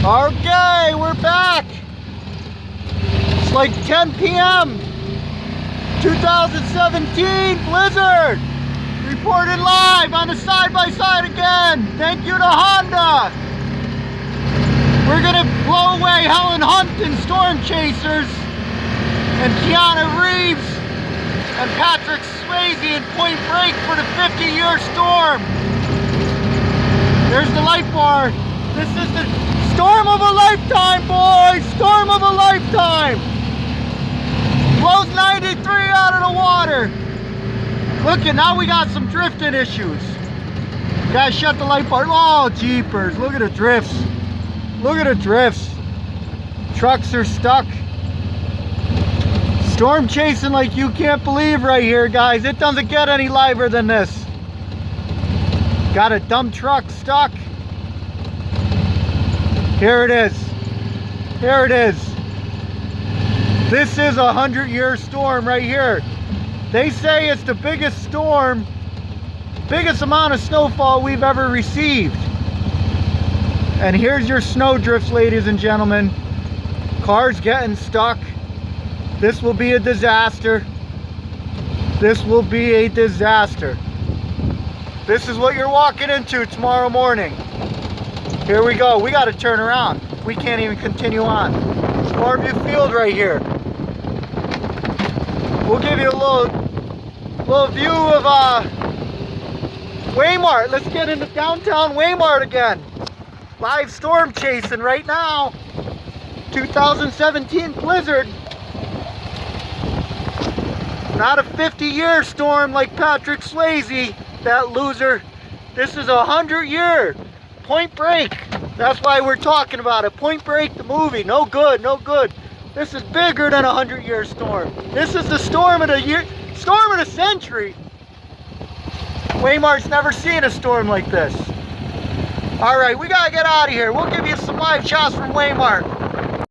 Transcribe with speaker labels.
Speaker 1: Okay, we're back. It's like 10 p.m. 2017 blizzard. Reported live on the side-by-side again. Thank you to Honda. We're gonna blow away Helen Hunt and Storm Chasers and Keanu Reeves and Patrick Swayze in Point Break for the 50-year storm. There's the light bar. This is the storm of a lifetime, boys! Storm of a lifetime! Blows 93 out of the water. Look, and now we got some drifting issues. Guys, shut the light bar. Oh, jeepers. Look at the drifts. Look at the drifts. Trucks are stuck. Storm chasing like you can't believe right here, guys. It doesn't get any liver than this. Got a dump truck stuck. Here it is. Here it is. This is a 100-year storm right here. They say it's the biggest storm, biggest amount of snowfall we've ever received. And here's your snow drifts, ladies and gentlemen. Cars getting stuck. This will be a disaster. This will be a disaster. This is what you're walking into tomorrow morning. Here we go. We got to turn around. We can't even continue on. Farmview Field right here. We'll give you a little view of Waymart. Let's get into downtown Waymart again. Live storm chasing right now. 2017 blizzard. Not a 50-year storm like Patrick Swayze, that loser. This is a 100-year. Point Break. That's why we're talking about it. Point Break, the movie. No good, no good. This is bigger than a 100-year storm. This is the storm of the year, storm of the century. Waymart's never seen a storm like this. All right, we gotta get out of here. We'll give you some live shots from Waymart.